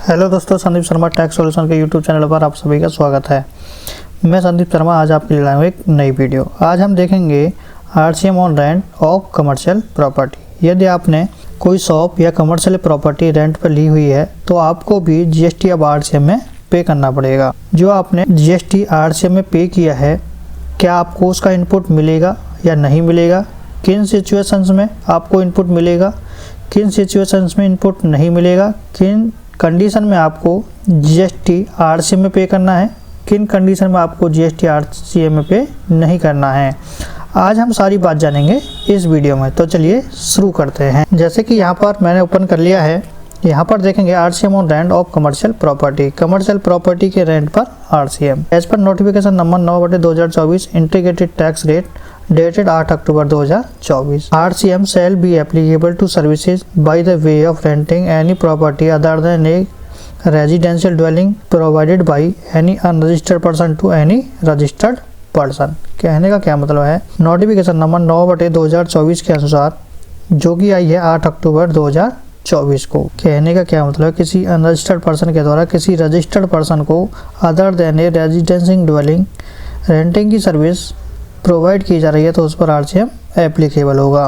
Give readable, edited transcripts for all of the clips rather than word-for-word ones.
Hello दोस्तों, Sandeep Sharma tax solution के YouTube channel पर आप सभी का स्वागत है। मैं संदीप शर्मा आज आपके लिए लाया हूँ एक नई वीडियो। आज हम देखेंगे RCM on rent of commercial property. यदि आपने कोई शॉप या कमर्शियल प्रॉपर्टी रेंट पर ली हुई है तो आपको भी जीएसटी अब आरसीएम में पे करना पड़ेगा। जो आपने जीएसटी आरसीएम में पे किया है, क्या आपको उसका इनपुट मिलेगा या नहीं मिलेगा, किन सिचुएशंस में आपको इनपुट मिलेगा, किन सिचुएशंस में इनपुट नहीं मिलेगा, किन कंडीशन में आपको जीएसटी आरसीएम में पे करना है, किन कंडीशन में आपको जीएसटी आरसीएम में पे नहीं करना है। आज हम सारी बात जानेंगे इस वीडियो में। तो चलिए शुरू करते हैं। जैसे कि यहाँ पर मैंने ओपन कर लिया है। यहाँ पर देखेंगे RCM on rent of commercial property. Commercial property के रेंट पर RCM as per notification number 9/2024 integrated tax rate dated 8 October 2024. RCM shall be applicable to services by the way of renting any property other than a residential dwelling provided by any unregistered person to any registered person. कहने का क्या मतलब है, notification number 9/2024 के अनुसार जो कि आई है 8 अक्टूबर 2024 को। कहने का क्या मतलब है, किसी अनरजिस्टर्ड पर्सन के द्वारा किसी रजिस्टर्ड पर्सन को अदर देन ए रेजिडेंशियल ड्वेलिंग रेंटिंग की सर्विस प्रोवाइड की जा रही है तो उस पर आरसीएम एप्लीकेबल होगा।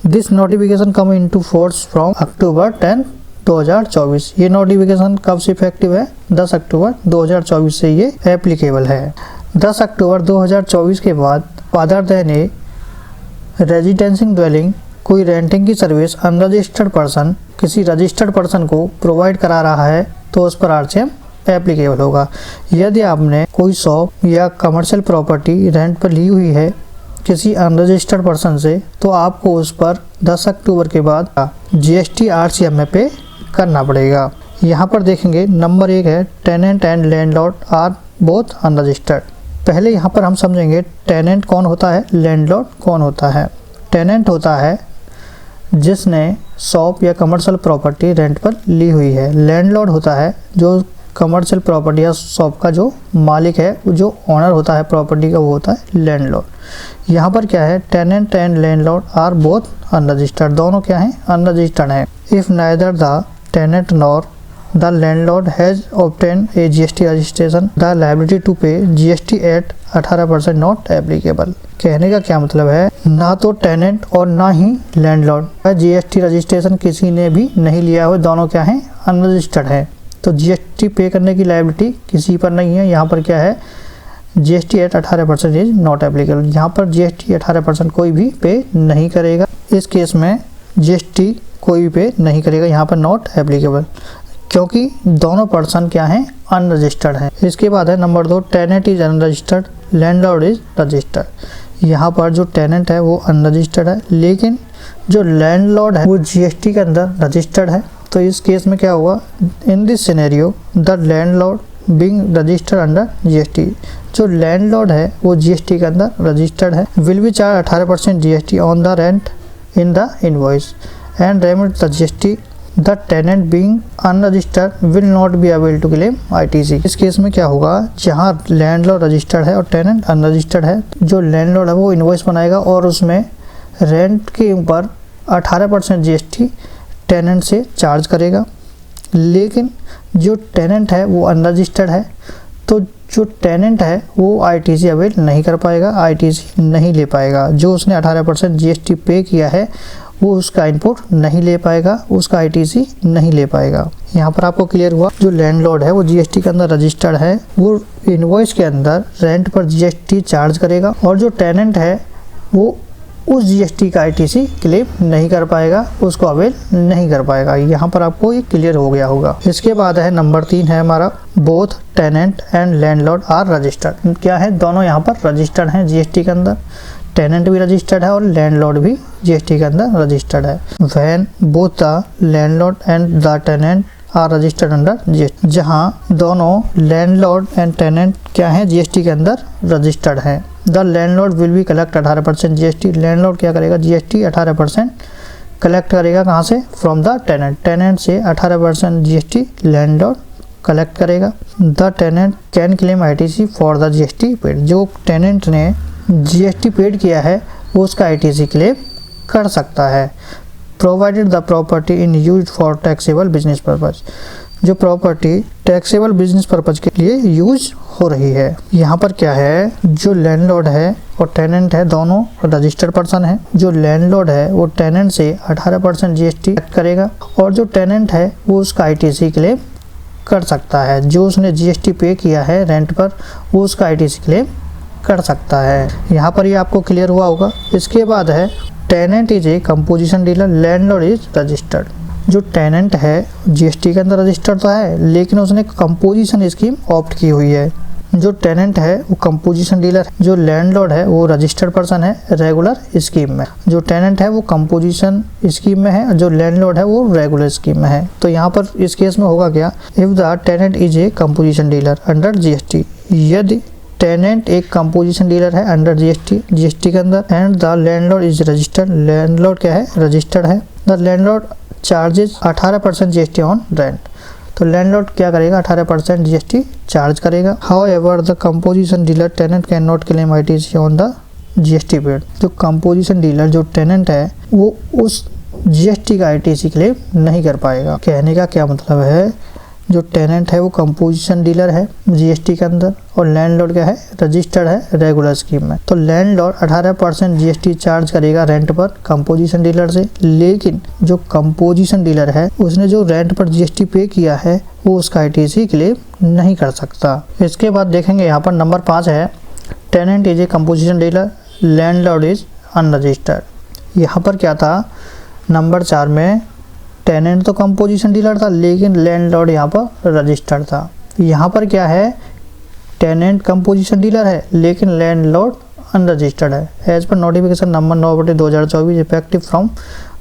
This notification come into force from October 10, 2024। ये नोटिफिकेशन कब से इफेक्टिव है? 10 अक्टूबर 2024 से ये एप्लीकेबल है। 10 अक्टूबर 2024 के बाद अदर देन ए रेजिडेंशियल ड्वेलिंग कोई रेंटिंग की सर्विस अनरजिस्टर्ड पर्सन किसी रजिस्टर्ड पर्सन को प्रोवाइड करा रहा है तो उस पर आरसीएम एप्लीकेबल होगा। यदि आपने कोई शॉप या कमर्शियल प्रॉपर्टी रेंट पर ली हुई है किसी अनरजिस्टर्ड पर्सन से तो आपको उस पर 10 अक्टूबर के बाद जीएसटी आरसीएम में पे करना पड़ेगा। यहाँ पर देखेंगे नंबर 1 है tenant and landlord are both unregistered. पहले यहाँ पर हम समझेंगे टेनेंट कौन होता है, लैंडलॉर्ड कौन होता है। टेनेंट होता है जिसने शॉप या कमर्शियल प्रॉपर्टी रेंट पर ली हुई है। लैंडलॉर्ड होता है जो कमर्शियल प्रॉपर्टी या शॉप का जो मालिक है, जो ओनर होता है प्रॉपर्टी का, वो होता है लैंडलॉर्ड। यहाँ पर क्या है, tenant and landlord are both unregistered. दोनों क्या हैं? अनरजिस्टर्ड हैं। If neither the tenant nor the landlord has obtain a GST registration the liability to pay GST at 18% not applicable. कहने का क्या मतलब है, ना तो टेनेंट और ना ही लैंडलॉर्ड जीएसटी रजिस्ट्रेशन किसी ने भी नहीं लिया हुआ, दोनों क्या हैं? अनरजिस्टर्ड है। तो जीएसटी पे करने की लायबिलिटी किसी पर नहीं है। यहाँ पर क्या है, GST at 18% is not applicable. यहाँ पर जीएसटी 18% कोई भी पे नहीं करेगा। इस केस में जीएसटी कोई भी पे नहीं करेगा, यहाँ पर नॉट एप्लीकेबल, क्योंकि दोनों पर्सन क्या हैं? अनरजिस्टर्ड हैं। इसके बाद है number 2 tenant is unregistered landlord is registered. यहाँ पर जो टेनेंट है वो अनरजिस्टर्ड है, लेकिन जो लैंडलॉर्ड है वो जीएसटी के अंदर रजिस्टर्ड है। तो इस केस में क्या होगा, in this scenario the landlord being registered under GST. जो लैंडलॉर्ड है वो जीएसटी के अंदर रजिस्टर्ड है, will be charge 18% GST on the rent in the invoice and remit the GST. The tenant being unregistered will not be able to claim ITC. इस case में क्या होगा, जहाँ लैंडलॉर्ड रजिस्टर्ड है और टेनेंट अनरजिस्टर्ड है, जो लैंडलॉर्ड है वो इनवॉइस बनाएगा और उसमें रेंट के ऊपर 18% जीएसटी टेनेंट से चार्ज करेगा। लेकिन जो टेनेंट है वो अनरजिस्टर्ड है, तो जो टेनेंट है वो आईटीसी अवेल नहीं कर पाएगा, आईटीसी नहीं ले पाएगा। जो उसने 18% जीएसटी पे किया है वो उसका इनपुट नहीं ले पाएगा, उसका आईटीसी नहीं ले पाएगा। यहाँ पर आपको क्लियर हुआ, जो लैंडलॉर्ड है वो जीएसटी के अंदर रजिस्टर्ड है, वो इनवॉइस के अंदर रेंट पर जीएसटी चार्ज करेगा, और जो टेनेंट है वो उस जीएसटी का आईटीसी क्लेम नहीं कर पाएगा, उसको अवेल नहीं कर पाएगा। यहाँ पर आपको ये क्लियर हो गया होगा। इसके बाद है नंबर 3 है हमारा both tenant and landlord are registered. क्या है, दोनों यहाँ पर रजिस्टर्ड हैं जीएसटी के अंदर। टेनेंट भी रजिस्टर्ड है और लैंडलॉर्ड भी जीएसटी के अंदर रजिस्टर्ड है। When both the landlord and the tenant are registered under GST. जहाँ दोनों लैंडलॉर्ड एंड टेनेंट क्या है, जीएसटी के अंदर रजिस्टर्ड है। The landlord will be collect 18% GST. Landlord क्या करेगा, जीएसटी 18% कलेक्ट करेगा। कहाँ से? From the tenant. टेनेंट से 18% जीएसटी लैंडलॉर्ड कलेक्ट करेगा। The tenant can claim ITC for the GST paid. जो टेनेंट ने जीएसटी पेड किया है वो उसका आईटीसी क्लेम कर सकता है। Provided the property in used for taxable business purpose. जो प्रॉपर्टी टैक्सेबल बिजनेस पर्पज के लिए यूज हो रही है। यहाँ पर क्या है, जो लैंडलॉर्ड है और टेनेंट है दोनों रजिस्टर्ड पर्सन है। जो लैंडलॉर्ड है वो टेनेंट से 18% जीएसटी करेगा और जो टेनेंट है वो उसका आईटीसी क्लेम कर सकता है। जो उसने जीएसटी पे किया है रेंट पर वो उसका आईटीसी क्लेम कर सकता है। यहाँ पर ये आपको क्लियर हुआ होगा। इसके बाद है tenant is a composition dealer, landlord is registered. जो टेनेंट है जीएसटी के अंदर रजिस्टर्ड तो है लेकिन उसने कंपोजिशन स्कीम ऑप्ट की हुई है। जो टेनेंट है वो कंपोजिशन डीलर, जो लैंडलॉर्ड है वो रजिस्टर्ड पर्सन है रेगुलर स्कीम में। जो टेनेंट है वो कंपोजिशन स्कीम में है, जो लैंडलॉर्ड है वो रेगुलर स्कीम में है। तो यहाँ पर इस केस में होगा क्या, if the tenant is a composition dealer under GST, यदि टेनेंट एक कंपोजिशन डीलर है अंडर जीएसटी के अंदर, and the landlord is registered, landlord क्या है, रजिस्टर्ड है। The landlord charges 18% GST on rent, तो लैंडलॉर्ड क्या करेगा, 18% जीएसटी चार्ज करेगा। However the composition dealer tenant can not claim ITC on the GST paid. जो कंपोजिशन डीलर जो tenant है वो उस जीएसटी का आईटीसी क्लेम नहीं कर पाएगा। कहने का क्या मतलब है, जो टेनेंट है वो कंपोजिशन डीलर है जीएसटी के अंदर और लैंडलॉर्ड क्या है, रजिस्टर्ड है रेगुलर स्कीम में। तो लैंडलॉर्ड 18% जीएसटी चार्ज करेगा रेंट पर कंपोजिशन डीलर से, लेकिन जो कंपोजिशन डीलर है उसने जो रेंट पर जीएसटी पे किया है वो उसका आईटीसी क्लेम नहीं कर सकता। इसके बाद देखेंगे यहाँ पर नंबर 5 है tenant is a composition dealer, landlord is unregistered. यहाँ पर क्या था, नंबर 4 में टेनेंट तो कंपोजिशन डीलर था लेकिन लैंडलॉर्ड यहाँ पर रजिस्टर्ड था। यहाँ पर क्या है, टेनेंट कंपोजिशन डीलर है लेकिन लैंडलॉर्ड अनरजिस्टर्ड है। As per notification number 9/2024 effective from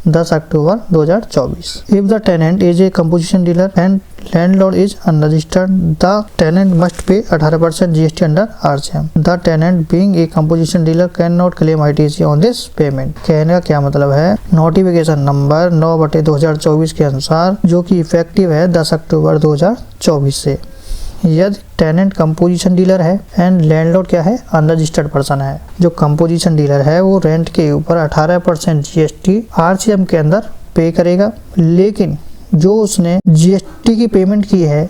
10 October 2024। If the tenant is a composition dealer and landlord is unregistered, the tenant must pay 18% GST under RCM. The tenant being a composition dealer can not claim ITC on this payment. कहने का क्या मतलब है, notification number 9/2024 के अनुसार जो कि effective है 10 अक्टूबर 2024 से, यदि टेनेंट कंपोजिशन डीलर है एंड लैंडलॉर्ड क्या है, अनरजिस्टर्ड पर्सन है। जो कंपोजिशन डीलर है वो रेंट के ऊपर 18% जीएसटी आरसीएम के अंदर पे करेगा, लेकिन जो उसने जीएसटी की पेमेंट की है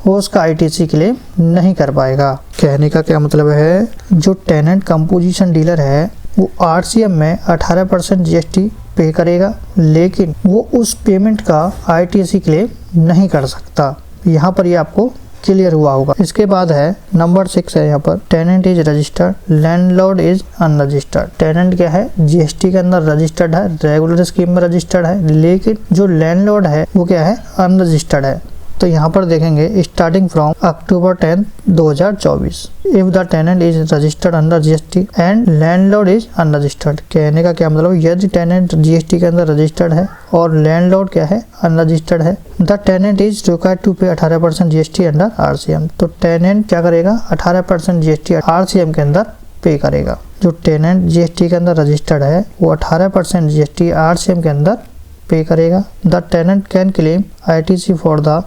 वो उसका आईटीसी क्लेम नहीं कर पाएगा। कहने का क्या मतलब है, जो टेनेंट कंपोजिशन डीलर है वो आरसीएम में 18% जीएसटी पे करेगा लेकिन वो उस पेमेंट का आईटीसी क्लेम नहीं कर सकता। यहाँ पर ये आपको क्लियर हुआ होगा। इसके बाद है नंबर 6 है यहाँ पर tenant is registered, landlord is unregistered. Tenant क्या है, जीएसटी के अंदर रजिस्टर्ड है, रेगुलर स्कीम में रजिस्टर्ड है, लेकिन जो लैंडलॉर्ड है वो क्या है, अनरजिस्टर्ड है। तो यहाँ पर देखेंगे starting from October 10, 2024। If the tenant is registered under GST and landlord is unregistered. कहने का क्या मतलब, यदि टेनेंट जीएसटी के अंदर रजिस्टर्ड है और लैंडलॉर्ड क्या है, अनरजिस्टर्ड है, the tenant is required to pay 18% GST under RCM. तो टेनेंट क्या करेगा, 18% जीएसटी आरसीएम के अंदर पे करेगा। जो टेनेंट जीएसटी के अंदर रजिस्टर्ड है वो 18% जीएसटी आरसीएम के अंदर पे करेगा। The tenant can claim ITC for the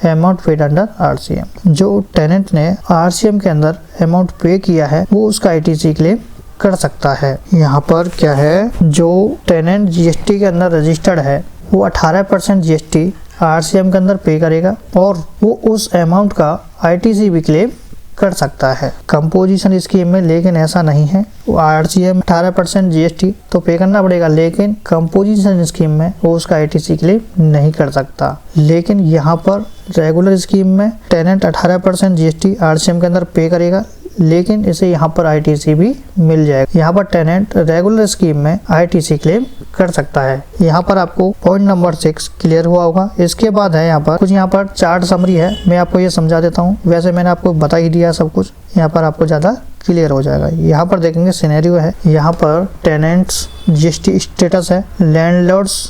amount paid under RCM. जो टेनेंट ने आरसीएम के अंदर अमाउंट पे किया है वो उसका आईटीसी क्लेम कर सकता है। यहाँ पर क्या है, जो टेनेंट जीएसटी के अंदर रजिस्टर्ड है वो 18% जीएसटी आरसीएम के अंदर पे करेगा और वो उस अमाउंट का आईटीसी भी क्लेम कर सकता है कंपोजिशन स्कीम में, लेकिन ऐसा नहीं है। वो आरसीएम 18% जीएसटी तो पे करना पड़ेगा, लेकिन कंपोजिशन स्कीम में वो उसका आईटीसी क्लेम नहीं कर सकता। लेकिन यहाँ पर रेगुलर स्कीम में टेनेंट 18% जीएसटी आरसीएम के अंदर पे करेगा, लेकिन इसे यहाँ पर आईटीसी भी मिल जाएगा। यहाँ पर टेनेंट रेगुलर स्कीम में आईटीसी क्लेम कर सकता है। यहाँ पर आपको पॉइंट नंबर 6 क्लियर हुआ होगा। इसके बाद है यहाँ पर कुछ यहाँ पर चार्ट समरी है, मैं आपको ये समझा देता हूँ। वैसे मैंने आपको बता ही दिया सब कुछ, यहाँ पर आपको ज़्यादा क्लियर हो जाएगा। यहाँ पर देखेंगे सिनेरियो है, यहाँ पर टेनेंट्स जीएसटी स्टेटस है, लैंडलॉर्ड्स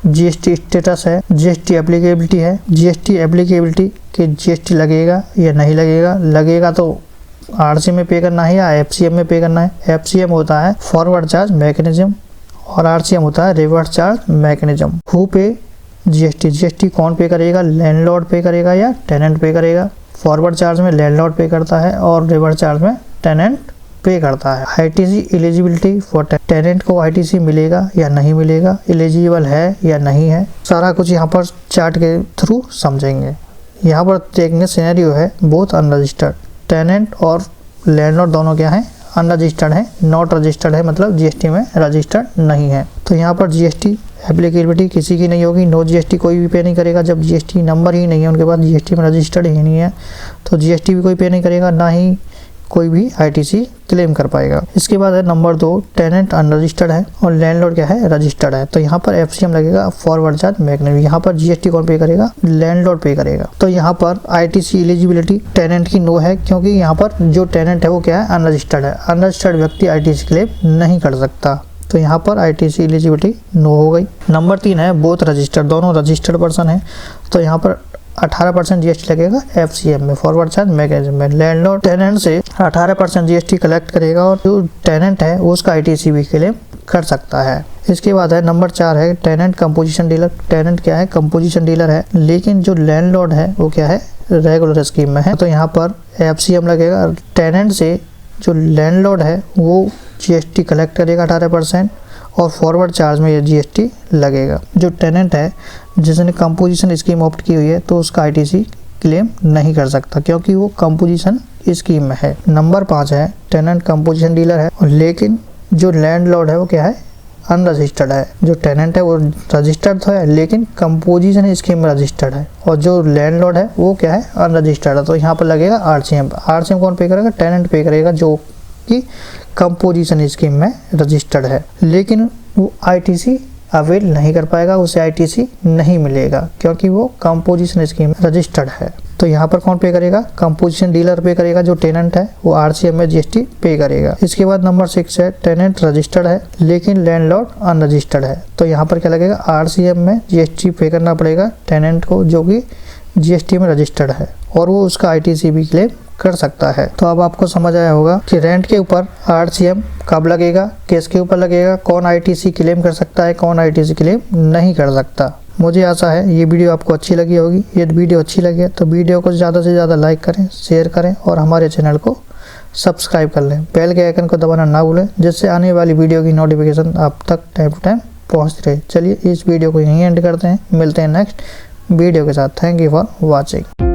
जीएसटी स्टेटस है, जीएसटी एप्लीकेबिलिटी है। जीएसटी एप्लीकेबिलिटी कि जीएसटी लगेगा या नहीं लगेगा, लगेगा तो आरसीएम में पे करना है या एफसीएम में पे करना है। एफसीएम होता है फॉरवर्ड चार्ज मैकेनिज्म और आरसीएम होता है रिवर्स चार्ज मैकेनिज्म। हु पे जीएसटी, जीएसटी कौन पे करेगा, लैंडलॉर्ड पे करेगा या टेनेंट पे करेगा। फॉरवर्ड चार्ज में लैंडलॉर्ड पे करता है और रिवर्स चार्ज में टेनेंट पे करता है। आईटीसी एलिजिबिलिटी फॉर टेनेंट को आईटीसी मिलेगा या नहीं मिलेगा, एलिजिबल है या नहीं है, सारा कुछ यहाँ पर चार्ट के थ्रू समझेंगे। यहाँ पर देखने सिनेरियो है बोथ अनरजिस्टर्ड, टेनेंट और लैंडलॉर्ड दोनों क्या है, अनरजिस्टर्ड है, नॉट रजिस्टर्ड है, मतलब जीएसटी में रजिस्टर्ड नहीं है। तो यहाँ पर जीएसटी एप्लीकेबिलिटी किसी की नहीं होगी, नो जीएसटी कोई भी पे नहीं करेगा। जब जीएसटी नंबर ही नहीं है उनके पास, जीएसटी में रजिस्टर्ड ही नहीं है, तो जीएसटी भी कोई पे नहीं करेगा, ना ही कोई भी आईटीसी क्लेम कर पाएगा। इसके बाद है नंबर 2, टेनेंट अनरजिस्टर्ड है और लैंडलॉर्ड क्या है, रजिस्टर्ड है। तो यहाँ पर एफसीएम लगेगा, फॉरवर्ड चार्ज मैकेनिज्म। यहाँ पर जीएसटी कौन पे करेगा, लैंडलॉर्ड पे करेगा। तो यहाँ पर आईटीसी एलिजिबिलिटी टेनेंट की नो है, क्योंकि यहाँ पर जो टेनेंट है वो क्या है, अनरजिस्टर्ड है। अनरजिस्टर्ड व्यक्ति आईटीसी क्लेम नहीं कर सकता, तो यहाँ पर आईटीसी एलिजिबिलिटी नो हो गई। नंबर 3 है बोथ रजिस्टर्ड, दोनों रजिस्टर्ड पर्सन है। तो यहाँ पर 18% जीएसटी लगेगा एफसीएम में, फॉरवर्ड चार्ज मैकेनिज्म में। लैंडलॉर्ड टेनेंट से 18% जीएसटी कलेक्ट करेगा और जो टेनेंट है उसका आईटीसी भी क्लेम कर सकता है। इसके बाद है नंबर 4 है टेनेंट कंपोजिशन डीलर। टेनेंट क्या है, कंपोजिशन डीलर है, लेकिन जो लैंडलॉर्ड है वो क्या है, रेगुलर स्कीम में है। तो यहाँ पर एफसीएम लगेगा। टेनेंट से जो लैंडलॉर्ड है वो जीएसटी कलेक्ट करेगा 18% और फॉरवर्ड चार्ज में ये जीएसटी लगेगा। जो टेनेंट है जिसने कंपोजिशन स्कीम ऑप्ट की हुई है तो उसका आईटीसी क्लेम नहीं कर सकता, क्योंकि वो कंपोजिशन स्कीम में है। नंबर 5 है टेनेंट कंपोजिशन डीलर है, लेकिन जो लैंडलॉर्ड है वो क्या है, अनरजिस्टर्ड है। जो टेनेंट है वो रजिस्टर्ड तो है, लेकिन कंपोजिशन स्कीम में रजिस्टर्ड है, और जो लैंडलॉर्ड है वो क्या है, अनरजिस्टर्ड है। तो यहाँ पर लगेगा आरसीएम। आरसीएम कौन पे करेगा, टेनेंट पे करेगा, जो कि कंपोजिशन स्कीम में रजिस्टर्ड है, लेकिन वो आईटीसी अवेल नहीं कर पाएगा, उसे आईटीसी नहीं मिलेगा, क्योंकि वो कंपोजिशन स्कीम में रजिस्टर्ड है। तो यहाँ पर कौन पे करेगा, कंपोजिशन डीलर पे करेगा। जो टेनेंट है वो आरसीएम में जीएसटी पे करेगा। इसके बाद नंबर 6 है टेनेंट रजिस्टर्ड है, लेकिन लैंडलॉर्ड अनरजिस्टर्ड है। तो यहाँ पर क्या लगेगा, आरसीएम में जीएसटी पे करना पड़ेगा टेनेंट को, जो कि जीएसटी में रजिस्टर्ड है, और वो उसका आईटीसी भी क्लेम कर सकता है। तो अब आपको समझ आया होगा कि रेंट के ऊपर आरसीएम कब लगेगा, किसके ऊपर लगेगा, कौन आईटीसी क्लेम कर सकता है, कौन आईटीसी क्लेम नहीं कर सकता। मुझे आशा है ये वीडियो आपको अच्छी लगी होगी। यदि वीडियो अच्छी लगे तो वीडियो को ज़्यादा से ज़्यादा लाइक करें, शेयर करें और हमारे चैनल को सब्सक्राइब कर लें। बेल के आइकन को दबाना ना भूलें, जिससे आने वाली वीडियो की नोटिफिकेशन आप तक टाइम टू टाइम पहुँचती रहे। चलिए इस वीडियो को यहीं एंड करते हैं, मिलते हैं नेक्स्ट वीडियो के साथ। Thank you for watching.